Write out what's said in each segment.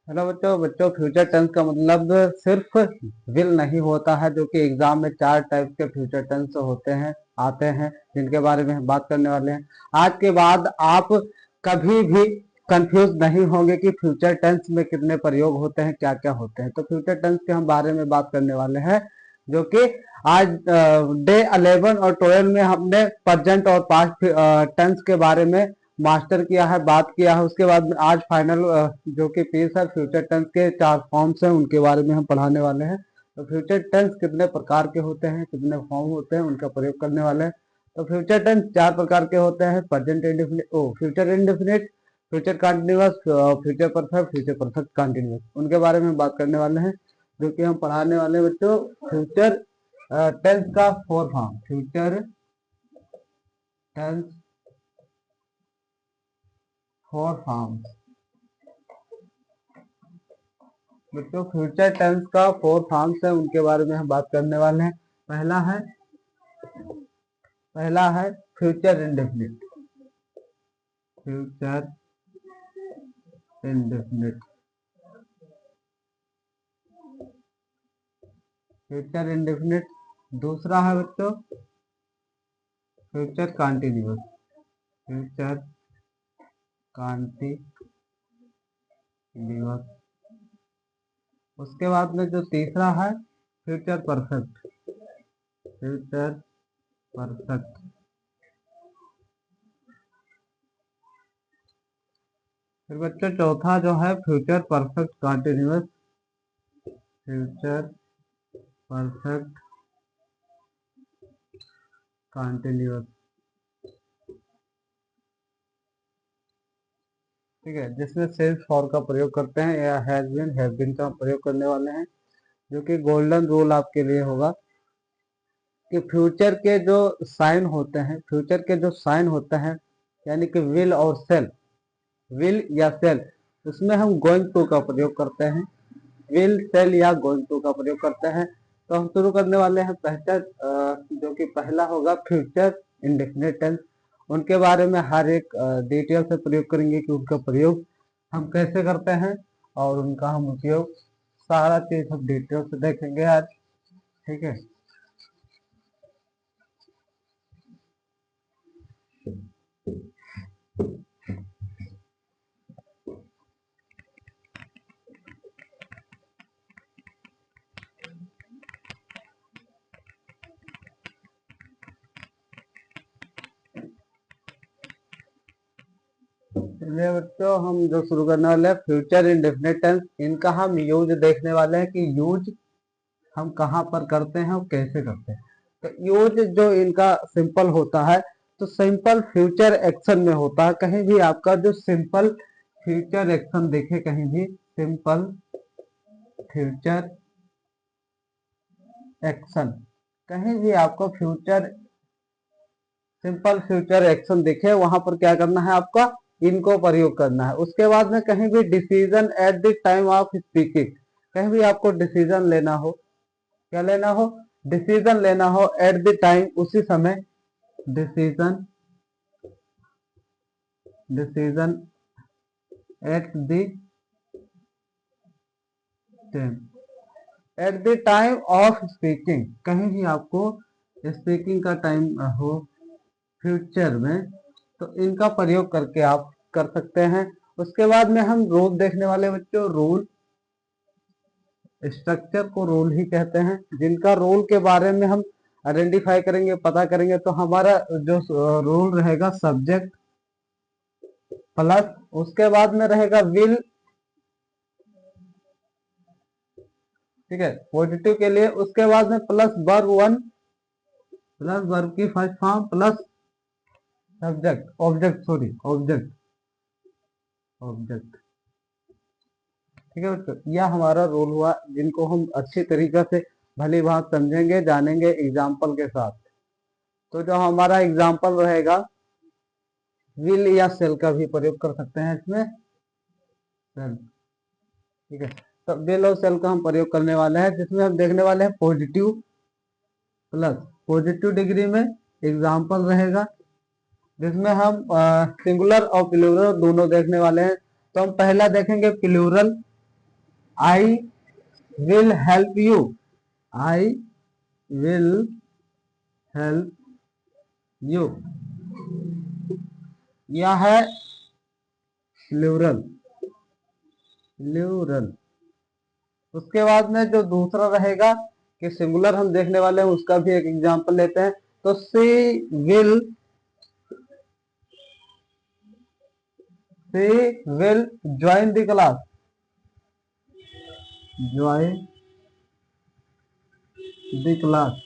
Hello बच्चों बच्चों future tense का मतलब सिर्फ विल नहीं होता है, जो कि एग्जाम में 4 टाइप के फ्यूचर टेंस होते हैं आते हैं, जिनके बारे में हम बात करने वाले हैं। आज के बाद आप कभी भी कंफ्यूज नहीं होंगे कि फ्यूचर टेंस में कितने प्रयोग होते हैं, क्या क्या होते हैं। तो फ्यूचर टेंस के हम बारे में बात करने वाले हैं, जो कि आज डे 11 और 12 में हमने प्रेजेंट और पास्ट टेंस के बारे में मास्टर किया है, बात किया है। उसके बाद में आज फाइनल जो कि पीस है फ्यूचर टेंस के 4 फॉर्म्स हैं, उनके बारे में हम पढ़ाने वाले हैं। तो फ्यूचर टेंस कितने प्रकार के होते हैं, कितने फॉर्म होते हैं, उनका प्रयोग करने वाले हैं। तो फ्यूचर टेंस 4 प्रकार के होते हैं: present indefinite, future indefinite, future continuous, future perfect, future perfect continuous. उनके बारे में बात करने वाले हैं, जो कि हम पढ़ाने वाले हैं बच्चों। फ्यूचर टेंस का 4 फॉर्म, फ्यूचर टेंस 4 फॉर्म। बच्चों फ्यूचर टेंस का 4 फॉर्म्स है, उनके बारे में हम बात करने वाले हैं। पहला है future indefinite, future indefinite, future indefinite. दूसरा है बच्चों फ्यूचर कंटिन्यूअस, फ्यूचर कंटिन्यूअस। उसके बाद में जो तीसरा है फ्यूचर परफेक्ट, फ्यूचर परफेक्ट। फिर बच्चों चौथा जो है future perfect continuous, future perfect continuous. ठीक है, जिसमें सेल्स फॉर का प्रयोग करते हैं या हैव बीन का प्रयोग करने वाले हैं, जो कि गोल्डन रूल आपके लिए होगा कि फ्यूचर के जो साइन होते हैं, फ्यूचर के जो साइन होते हैं, यानी कि विल और सेल, विल या सेल, उसमें हम गोइंग टू का प्रयोग करते हैं। विल, सेल या गोइंग टू का प्रयोग करते हैं। तो हम शुरू करने वाले हैं जो कि पहला होगा फ्यूचर इंडेफिनिट टेंस। उनके बारे में हर एक डिटेल से प्रयोग करेंगे कि उनका प्रयोग हम कैसे करते हैं, और उनका हम उपयोग सारा चीज हम डिटेल से देखेंगे आज। ठीक है, चलिए बच्चों हम जो शुरू करने वाले हैं फ्यूचर इंडेफिनिट टेंस, इनका हम यूज देखने वाले हैं कि यूज हम कहाँ पर करते हैं और कैसे करते हैं। तो यूज जो इनका सिंपल होता है, तो सिंपल फ्यूचर एक्शन में होता है। कहीं भी आपका जो सिंपल फ्यूचर एक्शन देखे, कहीं भी सिंपल फ्यूचर एक्शन, कहीं भी आपको सिंपल फ्यूचर एक्शन दिखे, वहां पर क्या करना है, आपका इनको प्रयोग करना है। उसके बाद में कहीं भी decision at the time of speaking, कहीं भी आपको डिसीजन लेना हो, क्या लेना हो, डिसीजन लेना हो एट द टाइम, उसी समय, decision, decision at the time, at the time of speaking, कहीं भी आपको स्पीकिंग का टाइम हो फ्यूचर में, तो इनका प्रयोग करके आप कर सकते हैं। उसके बाद में हम रूल देखने वाले बच्चों, रूल, स्ट्रक्चर को रूल ही कहते हैं, जिनका रूल के बारे में हम आइडेंटिफाई करेंगे, पता करेंगे। तो हमारा जो रूल रहेगा सब्जेक्ट प्लस, उसके बाद में रहेगा विल, ठीक है, पॉजिटिव के लिए। उसके बाद में प्लस वर्ब 1, प्लस वर्ब की first form, plus subject, object, sorry object, object. ठीक है बच्चों, यह हमारा रूल हुआ, जिनको हम अच्छी तरीके से भली बात समझेंगे, जानेंगे एग्जाम्पल के साथ। तो जो हमारा एग्जाम्पल रहेगा, विल या सेल का भी प्रयोग कर सकते हैं इसमें, सेल। ठीक है, तो विल और सेल का हम प्रयोग करने वाले हैं, जिसमें हम देखने वाले हैं पॉजिटिव प्लस, पॉजिटिव डिग्री में एग्जाम्पल रहेगा, जिसमें हम सिंगुलर और प्लूरल दोनों देखने वाले हैं। तो हम पहला देखेंगे plural, I will help you. I will help you, यह है प्लूरल। प्लूरल। उसके बाद में जो दूसरा रहेगा कि सिंगुलर हम देखने वाले हैं, उसका भी एक एग्जांपल लेते हैं। तो she will join the class. Join the class,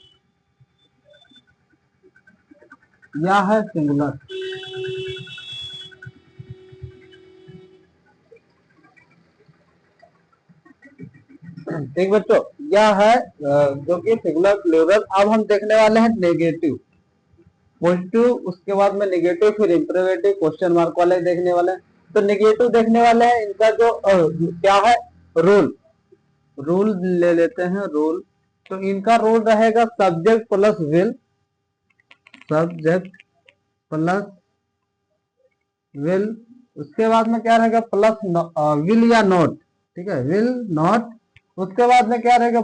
यह है सिंगुलर। ठीक बच्चों, यह है जो कि सिंगुलर प्लूरल। अब हम देखने वाले हैं नेगेटिव, पॉजिटिव, उसके बाद में नेगेटिव, फिर इंटरोगेटिव, क्वेश्चन मार्क वाले देखने वाले हैं। तो नेगेटिव देखने वाले हैं, इनका जो क्या है रूल, रूल ले लेते हैं रूल। तो इनका रूल रहेगा subject plus will, subject plus will. उसके बाद में क्या रहेगा प्लस विल या नॉट, ठीक है, विल नॉट। उसके बाद में क्या रहेगा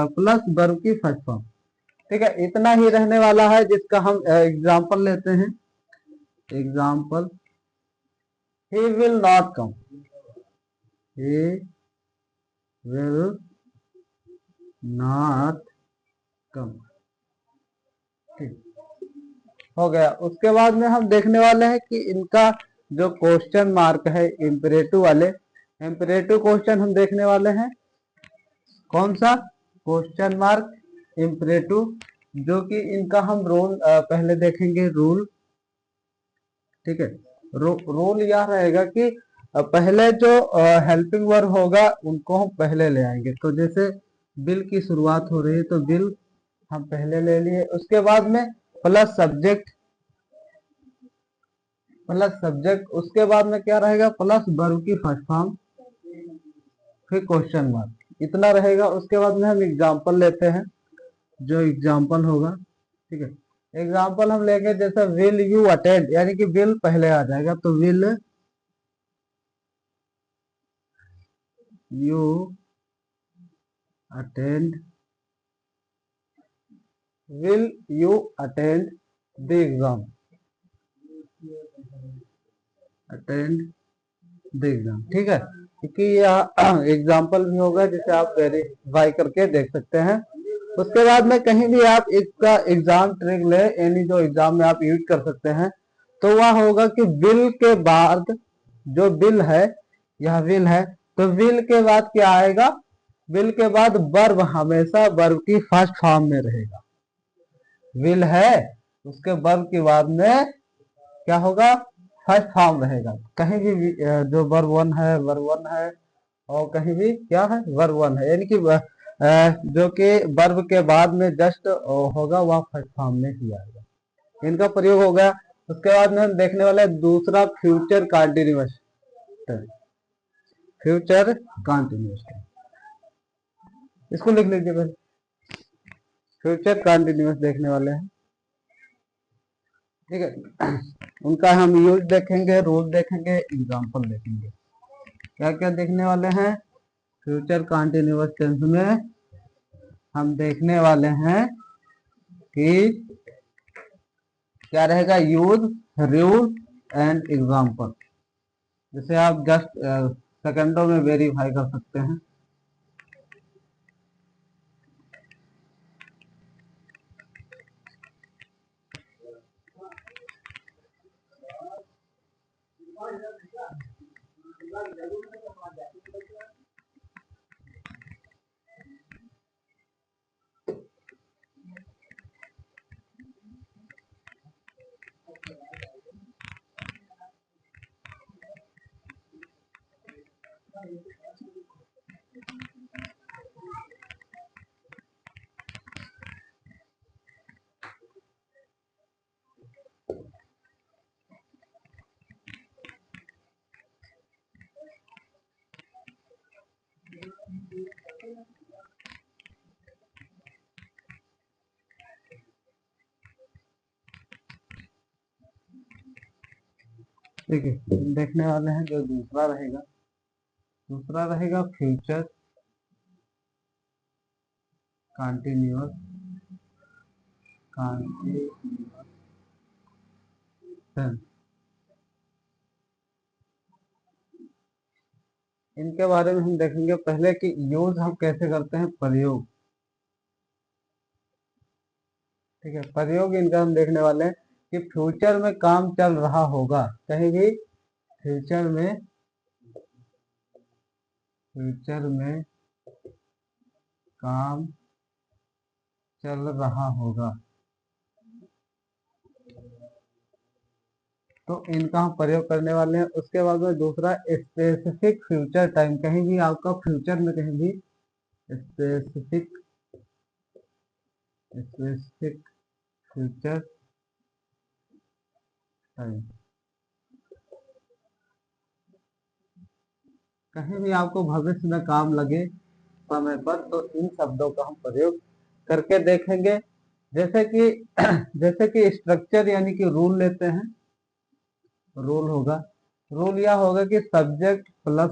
प्लस वर्ब की फर्स्ट फॉर्म। ठीक है, इतना ही रहने वाला है, जिसका हम एग्जांपल लेते हैं। Example, he will not come, he will not come। ठीक हो गया। उसके बाद में हम देखने वाले हैं कि इनका जो क्वेश्चन मार्क है इंपरेटिव वाले, इंपरेटिव क्वेश्चन हम देखने वाले हैं। कौन सा क्वेश्चन मार्क इंपरेटिव, जो कि इनका हम रूल पहले देखेंगे रूल। ठीक है, रूल यह रहेगा कि पहले जो हेल्पिंग वर्ब होगा उनको हम पहले ले आएंगे। तो जैसे बिल की शुरुआत हो रही है तो बिल हम पहले ले लिए। उसके बाद में प्लस सब्जेक्ट, प्लस सब्जेक्ट। उसके बाद में क्या रहेगा प्लस वर्ब की फर्स्ट फॉर्म, फिर क्वेश्चन मार्क, इतना रहेगा। उसके बाद में हम एग्जांपल लेते हैं, जो एग्जांपल होगा। ठीक है, एग्जांपल हम लेंगे जैसे विल यू अटेंड, यानी कि विल पहले आ जाएगा। तो will you attend, will you attend the exam, attend the exam. ठीक है, क्योंकि यह एग्जाम्पल भी होगा जिसे आप वेरीफाई करके देख सकते हैं। उसके बाद में कहीं भी आप इसका एग्जाम ट्रिक ले, यानी जो एग्जाम में आप यूज कर सकते हैं, तो वह होगा कि विल के बाद जो विल है, यह विल है, तो विल के बाद क्या आएगा, विल के बाद वर्ब हमेशा वर्ब की फर्स्ट फॉर्म में रहेगा। विल है, उसके वर्ब के बाद में क्या होगा, फर्स्ट फॉर्म रहेगा। कहीं भी जो वर्ब वन है, वर्ब वन है, और कहीं भी क्या है वर्ब वन है, यानी कि जो कि वर्ब के बाद में जस्ट होगा वह फर्स्ट फॉर्म में ही आएगा। इनका प्रयोग हो गया। उसके बाद में हम देखने वाले हैं दूसरा future continuous tense. Future continuous tense, इसको लिख लीजिए पहले। फ्यूचर कंटिन्यूअस देखने वाले हैं। ठीक है, उनका हम यूज देखेंगे, रूल देखेंगे, एग्जांपल देखेंगे। क्या क्या देखने वाले हैं फ्यूचर कंटिन्यूअस टेंस में, हम देखने वाले हैं कि क्या रहेगा यूज, रूल एंड एग्जांपल, जिसे आप जस्ट सेकंडों में वेरीफाई कर सकते हैं। ठीक है, देखने वाले हैं जो दूसरा रहेगा फ्यूचर कंटिन्यूअस टेंस। इनके बारे में हम देखेंगे पहले कि यूज हम कैसे करते हैं, प्रयोग। ठीक है, प्रयोग इनका हम देखने वाले हैं कि फ्यूचर में काम चल रहा होगा, कहीं भी फ्यूचर में काम चल रहा होगा तो इनका हम प्रयोग करने वाले हैं। उसके बाद में दूसरा स्पेसिफिक फ्यूचर टाइम, कहीं भी आपका फ्यूचर में कहीं भी स्पेसिफिक फ्यूचर टाइम, कहीं भी आपको भविष्य में काम लगे समय पर, तो इन शब्दों का हम प्रयोग करके देखेंगे। जैसे कि जैसे कि स्ट्रक्चर यानी कि रूल लेते हैं, रूल होगा, रूल यह होगा कि सब्जेक्ट प्लस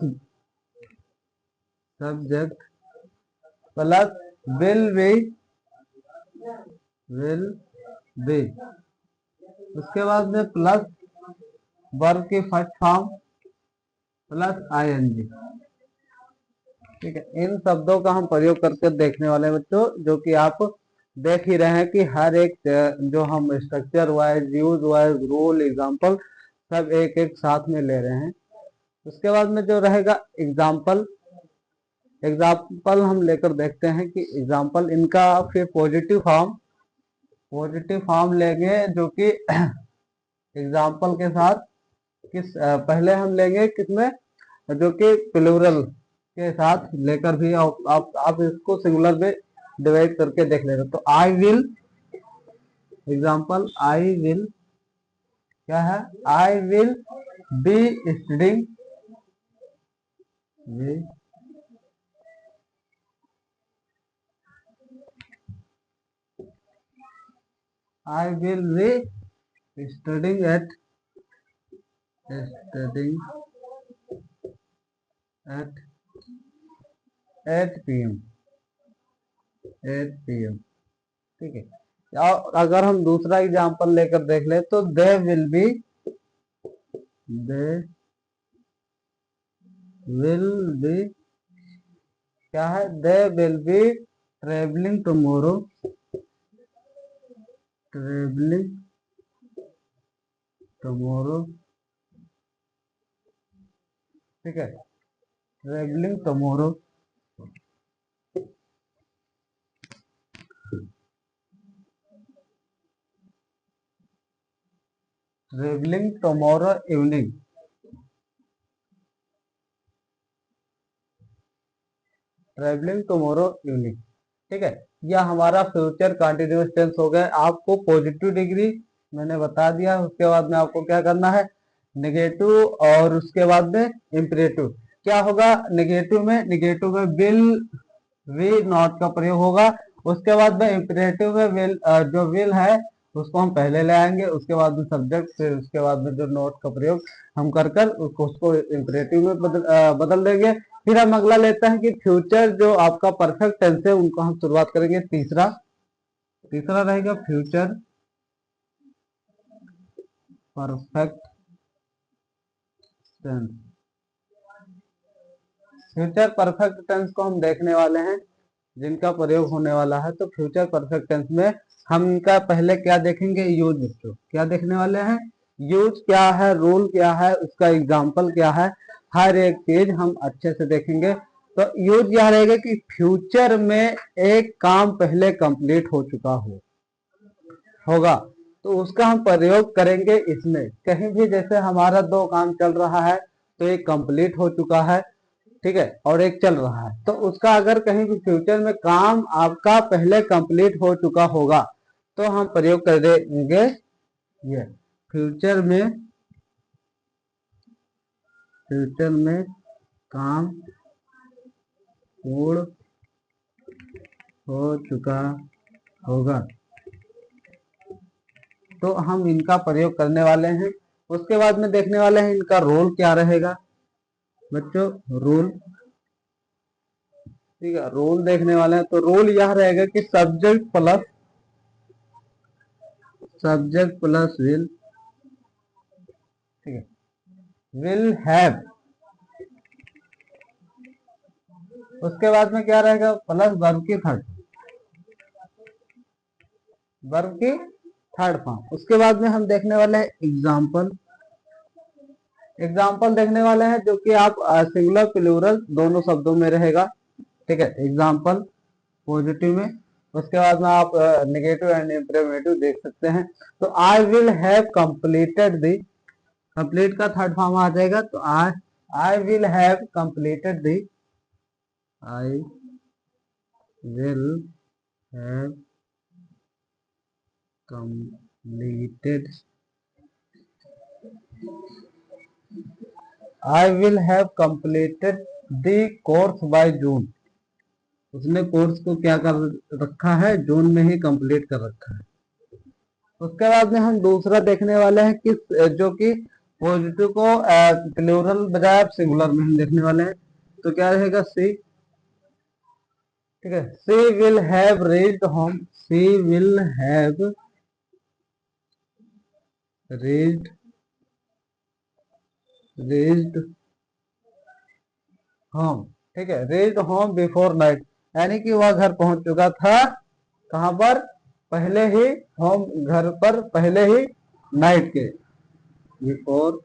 विल बी, उसके बाद में प्लस वर्ब की फर्स्ट फॉर्म प्लस आईएनजी। ठीक है, इन शब्दों का हम प्रयोग करके देखने वाले हैं बच्चों, जो कि आप देख ही रहे हैं कि हर एक जो हम structure wise, use wise, rule, example सब एक एक साथ में ले रहे हैं। उसके बाद में जो रहेगा एग्जाम्पल हम लेकर देखते हैं कि एग्जाम्पल इनका फिर पॉजिटिव फॉर्म लेंगे, जो कि एग्जाम्पल के साथ पहले हम लेंगे किसमें, जो कि प्लूरल के साथ लेकर भी आप इसको सिंगुलर में डिवाइड करके देख ले रहे। तो I will, example I will क्या है, I will be studying, I will be studying at 8 p.m. ठीक है, और अगर हम दूसरा एग्जांपल लेकर देख ले तो दे विल बी क्या है, they will be travelling tomorrow, ठीक है, travelling tomorrow. Travelling tomorrow evening, ठीक है, यह हमारा फ्यूचर कंटिन्यूअस टेंस हो गया। आपको पॉजिटिव डिग्री मैंने बता दिया, उसके बाद में आपको क्या करना है, नेगेटिव, और उसके बाद में इंपरेटिव। क्या होगा नेगेटिव में विल वी नॉट का प्रयोग होगा। उसके बाद में इंपरेटिव में विल, जो विल है उसको हम पहले ले आएंगे, उसके बाद में सब्जेक्ट, फिर उसके बाद में जो नॉट का प्रयोग हम कर उसको इंपरेटिव में बदल देंगे। फिर हम अगला लेते हैं कि फ्यूचर जो आपका परफेक्ट टेंस है उनको हम शुरुआत करेंगे। तीसरा रहेगा future perfect tense. Future perfect tense को हम देखने वाले हैं, जिनका प्रयोग होने वाला है। तो फ्यूचर परफेक्ट टेंस में हम इनका पहले क्या देखेंगे, यूज। बच्चों क्या देखने वाले हैं, यूज क्या है, रूल क्या है, उसका एग्जाम्पल क्या है, हर एक चीज हम अच्छे से देखेंगे। तो यूज यह रहेगा कि फ्यूचर में एक काम पहले कंप्लीट हो चुका होगा, तो उसका हम प्रयोग करेंगे इसमें। कहीं भी जैसे हमारा 2 काम चल रहा है, तो एक कंप्लीट हो चुका है, ठीक है, और एक चल रहा है, तो उसका अगर कहीं भी फ्यूचर में काम आपका पहले कंप्लीट हो चुका होगा, तो हम प्रयोग कर देंगे ये फ्यूचर में काम पूर्ण हो चुका होगा, तो हम इनका प्रयोग करने वाले हैं। उसके बाद में देखने वाले हैं इनका रोल क्या रहेगा बच्चों, रोल। ठीक है, रोल देखने वाले हैं तो रोल यह रहेगा कि सब्जेक्ट प्लस विल, ठीक है, विल हैव, उसके बाद में क्या रहेगा प्लस वर्ब की थर्ड फॉर्म। उसके बाद में हम देखने वाले हैं एग्जाम्पल देखने वाले हैं जो कि आप सिंगुलर प्लूरल दोनों शब्दों में रहेगा। ठीक है, एग्जाम्पल पॉजिटिव में, उसके बाद में आप नेगेटिव एंड इम्परेटिव देख सकते हैं। तो I will have completed the, complete का थर्ड फॉर्म आ जाएगा, तो I will have completed the, I will have completed, I will have completed the course by June। उसने कोर्स को क्या कर रखा है, जून में ही कंप्लीट कर रखा है। उसके बाद में हम दूसरा देखने वाले हैं कि जो कि पॉजिटिव को प्लूरल बजाय आप सिंगुलर में हम देखने वाले हैं। तो क्या रहेगा सी, ठीक है, she will have reached home, she will have reached home. ठीक है, reached होम बिफोर नाइट, यानी कि वह घर पहुंच चुका था कहां पर, पहले ही, होम घर पर पहले ही नाइट के, बिफोर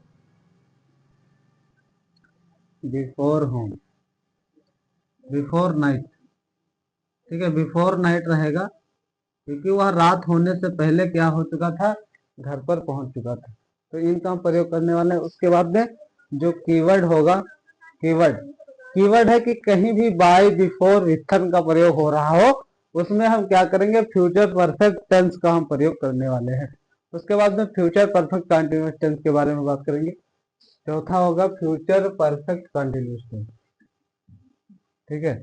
होम, बिफोर नाइट। ठीक है, बिफोर नाइट रहेगा क्योंकि वह रात होने से पहले क्या हो चुका था, घर पर पहुंच चुका था। तो इनका हम प्रयोग करने वाले हैं। उसके बाद में जो कीवर्ड होगा, कीवर्ड है कि कहीं भी बाय बिफोर विथन का प्रयोग हो रहा हो, उसमें हम क्या करेंगे, फ्यूचर परफेक्ट टेंस का हम प्रयोग करने वाले हैं। उसके बाद में फ्यूचर परफेक्ट कंटिन्यूअस टेंस के बारे में बात करेंगे। चौथा होगा फ्यूचर परफेक्ट कंटिन्यूअस टेंस। ठीक है,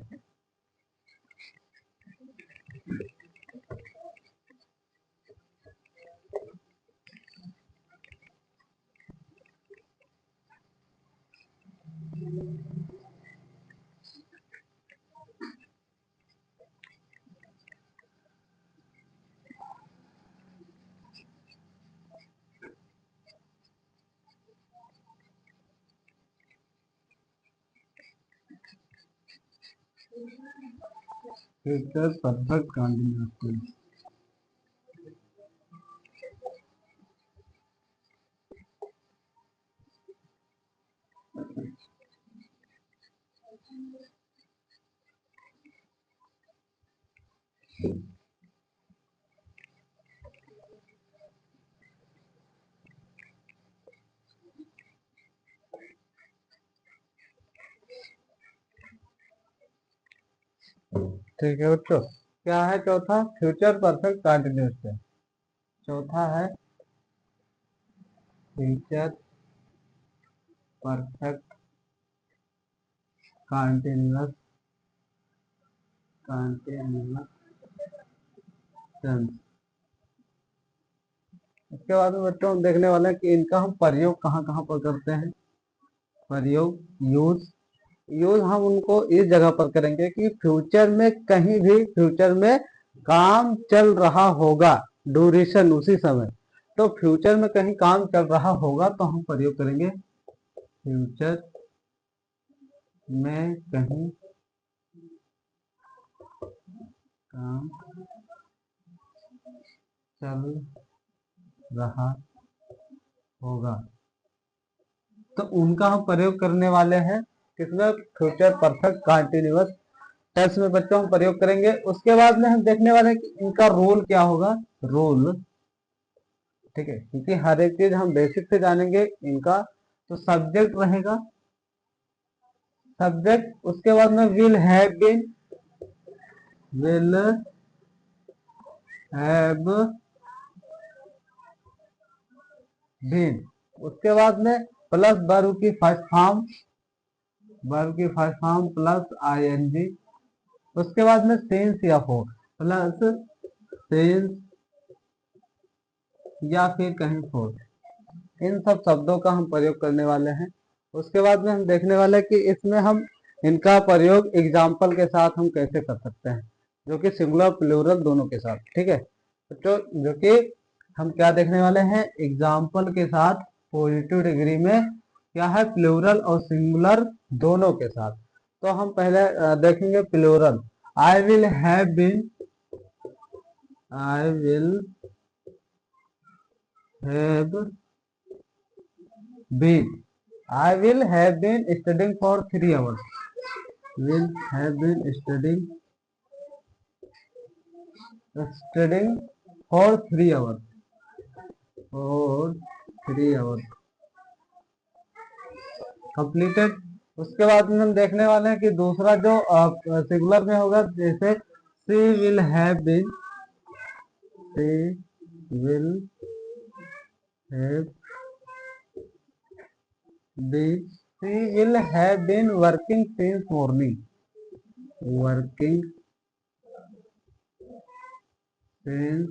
फ्यूचर परफेक्ट कंटिन्यूअस टेंस। ठीक है बच्चों, क्या है चौथा, फ्यूचर परफेक्ट कंटिन्यूअस टेंस। चौथा है फ्यूचर परफेक्ट कंटिन्यूअस टेंस। इसके बाद में बच्चों हम देखने वाले हैं कि इनका हम प्रयोग कहाँ कहाँ पर करते हैं। प्रयोग, यूज हम उनको इस जगह पर करेंगे कि फ्यूचर में कहीं भी, फ्यूचर में काम चल रहा होगा, ड्यूरेशन उसी समय, तो फ्यूचर में कहीं काम चल रहा होगा तो हम प्रयोग करेंगे फ्यूचर में कहीं काम चल रहा होगा, तो उनका हम प्रयोग करने वाले हैं किसमें, फ्यूचर परफेक्ट कंटिन्यूअस टेंस में बच्चों हम प्रयोग करेंगे। उसके बाद में हम देखने वाले हैं कि इनका रोल क्या होगा, रोल। ठीक है, क्योंकि हर एक चीज हम बेसिक से जानेंगे इनका। तो सब्जेक्ट रहेगा, सब्जेक्ट, उसके बाद में will have been, will have been, उसके बाद में प्लस वर्ब की फर्स्ट फॉर्म, प्लस आईएनजी, उसके बाद में सेंस या फोर, प्लस सेंस या फिर कहीं फोर। इन सब शब्दों का हम प्रयोग करने वाले हैं। उसके बाद में हम देखने वाले हैं कि इसमें हम इनका प्रयोग एग्जाम्पल के साथ हम कैसे कर सकते हैं, जो कि सिंगुलर प्लूरल दोनों के साथ। ठीक है, तो जो कि हम क्या देखने वाले हैं, एग्जाम्पल के साथ पॉजिटिव डिग्री में क्या है, प्लूरल और सिंगुलर दोनों के साथ। तो हम पहले देखेंगे plural. I will have been, I will have been, I will have been studying for 3 hours, will have been studying for 3 hours, for 3 hours completed। उसके बाद में हम देखने वाले हैं कि दूसरा जो सिंगुलर में होगा, जैसे she will have been, she will have been, she will have been working since morning, working since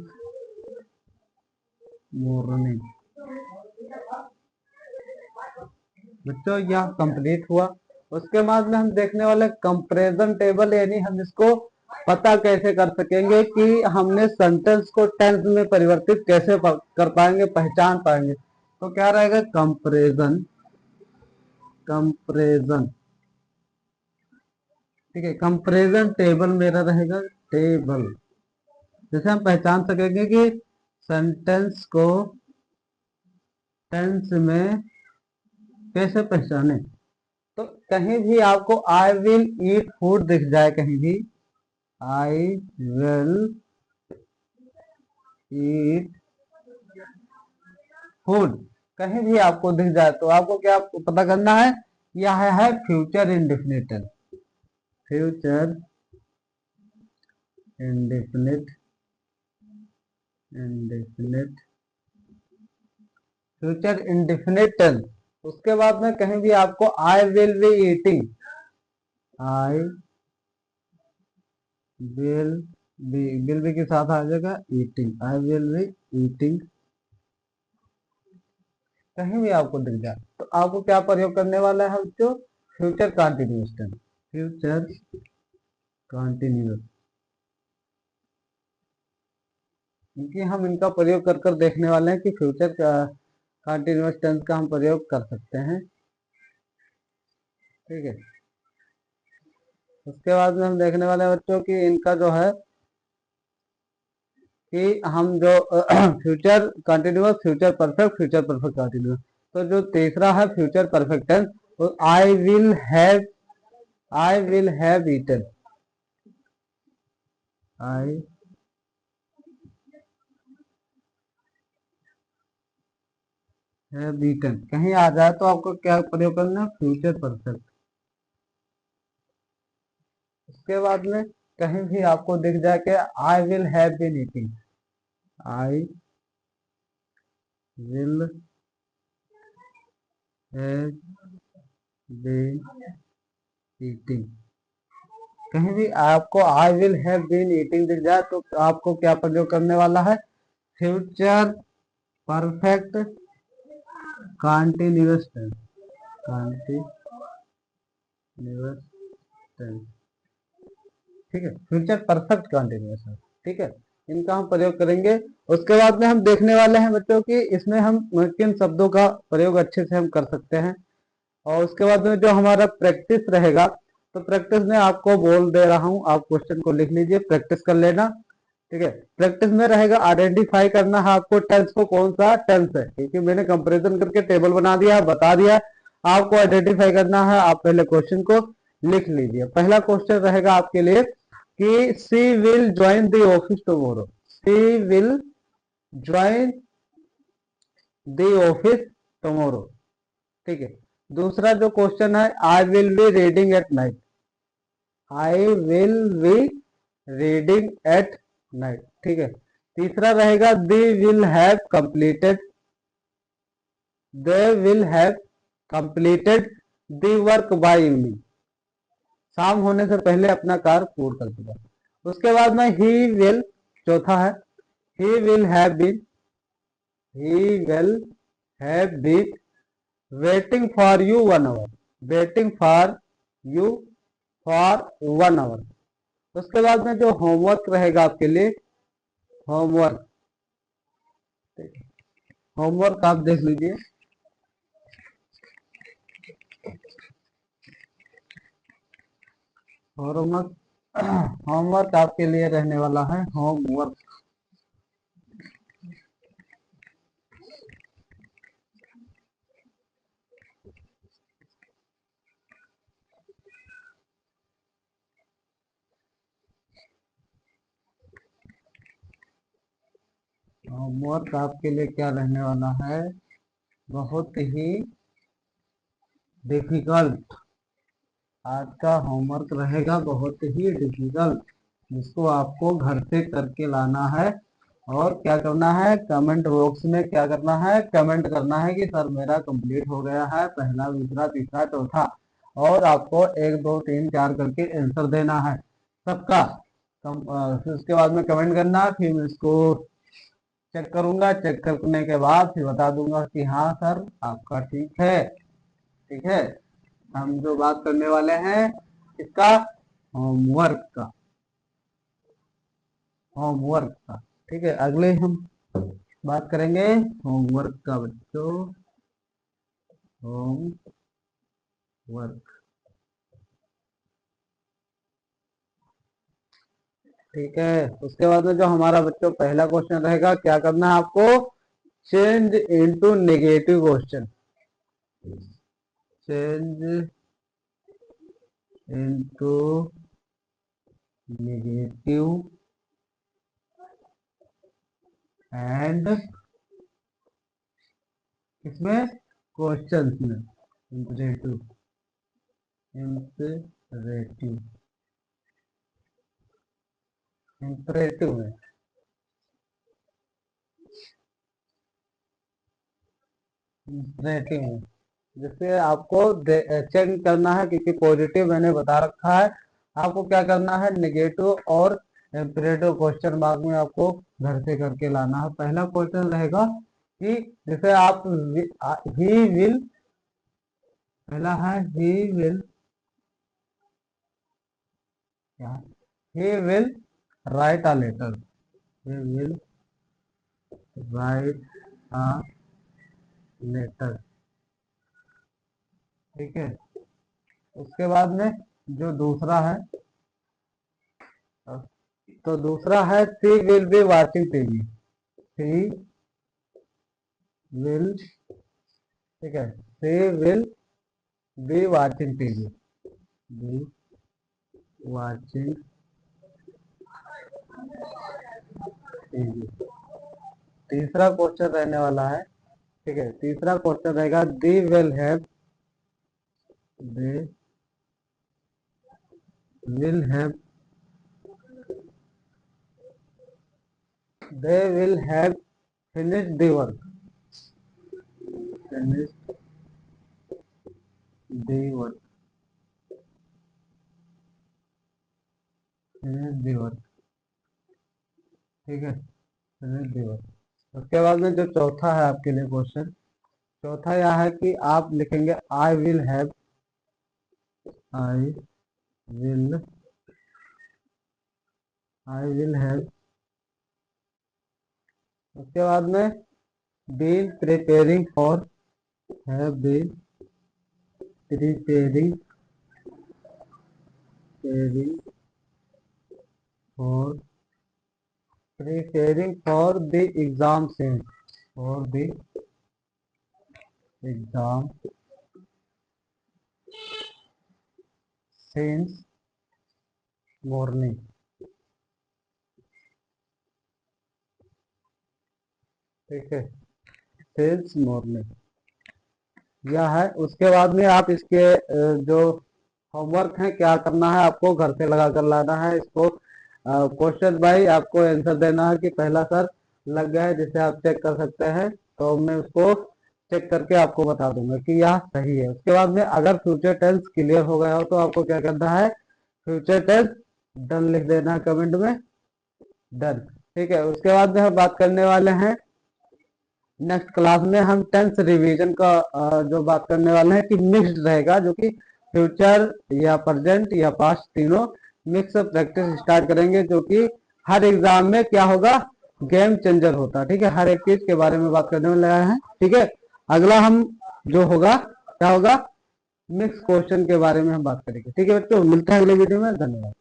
morning। बच्चों यह कंप्लीट हुआ। उसके बाद में हम देखने वाले कंपैरिजन टेबल, यानी हम इसको पता कैसे कर सकेंगे कि हमने सेंटेंस को टेंस में परिवर्तित कैसे कर पाएंगे, पहचान पाएंगे। तो क्या रहेगा, कंपैरिजन, कंपैरिजन। ठीक है, कंपैरिजन टेबल मेरा रहेगा, टेबल, जैसे हम पहचान सकेंगे कि सेंटेंस को टेंस में कैसे पहचाने। तो कहीं भी आपको आई विल ईट फूड दिख जाए, कहीं भी आई विल ईट फूड कहीं भी आपको दिख जाए, तो आपको क्या पता करना है, यह है future indefinite, future indefinite, indefinite, future indefinite tense. उसके बाद में कहीं भी आपको I will be eating, I will be के साथ आ जाएगा eating, I will be eating, कहीं भी आपको दिख जाए तो आपको क्या प्रयोग करने वाला है, जो future continuous tense, future continuous, क्योंकि हम इनका प्रयोग कर कर देखने वाले हैं कि फ्यूचर कंटिन्यूअस टेंस का हम प्रयोग कर सकते हैं। ठीक है, उसके बाद में हम देखने वाले हैं बच्चों की इनका जो है कि हम जो future continuous, future perfect, future perfect continuous, तो जो तीसरा है फ्यूचर परफेक्ट टेंस, तो I will have eaten, I have eaten कहीं आ जाए तो आपको क्या प्रयोग करना है, फ्यूचर परफेक्ट। उसके बाद में कहीं भी आपको दिख जाए कि I will have been eating, I will have been eating, कहीं भी आपको I will have been eating दिख जाए तो आपको क्या प्रयोग करने वाला है, future perfect continuous tense, continuous tense. ठीक है, फ्यूचर परफेक्ट कंटिन्यूअस टेंस। ठीक है, इनका हम प्रयोग करेंगे। उसके बाद में हम देखने वाले हैं बच्चों कि इसमें हम किन शब्दों का प्रयोग अच्छे से हम कर सकते हैं। और उसके बाद में जो हमारा प्रैक्टिस रहेगा, तो प्रैक्टिस में आपको बोल दे रहा हूं, आप क्वेश्चन को लिख लीजिए, प्रैक्टिस कर लेना। ठीक है, प्रैक्टिस में रहेगा आइडेंटिफाई करना है आपको टेंस को, कौन सा टेंस है, क्योंकि मैंने कंपैरिजन करके टेबल बना दिया, बता दिया, आपको आइडेंटिफाई करना है। आप पहले क्वेश्चन को लिख लीजिए। पहला क्वेश्चन रहेगा आपके लिए कि she will join the office tomorrow, she will join the office tomorrow. ठीक है, दूसरा जो क्वेश्चन है, I will be reading at night, I will be reading at night. ठीक है, तीसरा रहेगा they will have completed, they will have completed the work by evening, शाम होने से पहले अपना कार्य पूर्ण कर चुका। उसके बाद में ही विल, चौथा है he will have been, he will have been waiting for you 1 hour, waiting for you for 1 hour. उसके बाद में जो होमवर्क रहेगा आपके लिए, होमवर्क, होमवर्क आप देख लीजिए। होमवर्क, होमवर्क आपके लिए रहने वाला है होमवर्क। होमवर्क आपके लिए क्या रहने वाला है, बहुत ही डिफिकल्ट। आज का होमवर्क रहेगा बहुत ही डिफिकल्ट, जिसको आपको घर से करके लाना है। और क्या करना है, कमेंट बॉक्स में क्या करना है, कमेंट करना है कि सर मेरा कंप्लीट हो गया है, पहला दूसरा तीसरा चौथा। और आपको 1 2 3 4 करके आंसर देना है सबका। फिर उसके बाद में कमेंट करना, फिर मैं इसको चेक करूंगा, चेक करने के बाद फिर बता दूंगा कि हाँ सर आपका ठीक है। ठीक है, हम जो बात करने वाले हैं इसका, होमवर्क का, होमवर्क का। ठीक है, अगले हम बात करेंगे होमवर्क का बच्चों, होमवर्क। ठीक है, उसके बाद में जो हमारा बच्चों पहला क्वेश्चन रहेगा, क्या करना है आपको, change into negative question, change into negative and इसमें क्वेश्चन में इंपरेटिव, इंपरेटिव, इंपरेटिव में, इंपरेटिव में। जैसे आपको चेक करना है, क्योंकि पॉजिटिव मैंने बता रखा है, आपको क्या करना है, नेगेटिव और इंपरेटिव क्वेश्चन मार्क में आपको घर से करके लाना है। पहला क्वेश्चन रहेगा कि जैसे आप ही विल, पहला है he will, he will write a letter, he will write a letter। ठीक है, उसके बाद में जो दूसरा है, तो दूसरा है she will be watching TV, she will, ठीक है, she will be watching TV, be watching TV. तीसरा क्वेश्चन रहने वाला है, ठीक है, तीसरा क्वेश्चन रहेगा they will have, they will have, they will have finished the work, finished the work, finished the work। ठीक है, finished the work। उसके बाद में जो चौथा है आपके लिए क्वेश्चन, चौथा यह है कि आप लिखेंगे I will have, I will, I will have. उसके बाद में been preparing for, have been preparing, preparing for, preparing for the exam since, for the exam since morning। ठीक है, since morning यह है। उसके बाद में आप इसके जो होमवर्क है क्या करना है, आपको घर से लगा कर लाना है इसको। क्वेश्चन भाई आपको आंसर देना है कि पहला सर लग गया है, जिसे आप चेक कर सकते हैं। तो मैं उसको चेक करके आपको बता दूंगा कि यह सही है। उसके बाद में अगर फ्यूचर टेंस क्लियर हो गया हो तो आपको क्या करना है, फ्यूचर टेंस डन लिख देना है कमेंट में, डन। ठीक है, उसके बाद में हम बात करने वाले हैं नेक्स्ट क्लास में हम टेंस रिवीजन का जो बात करने वाले हैं कि मिक्स्ड रहेगा, जो कि फ्यूचर या प्रेजेंट या पास्ट तीनों मिक्स प्रैक्टिस स्टार्ट करेंगे, जो कि हर एग्जाम में क्या होगा, गेम चेंजर होता है। ठीक है, हर एक चीज के बारे में बात करने वाले हैं। ठीक है, अगला हम जो होगा क्या होगा, मिक्स क्वेश्चन के बारे में हम बात करेंगे। ठीक है बच्चों, मिलते हैं अगले वीडियो में, धन्यवाद।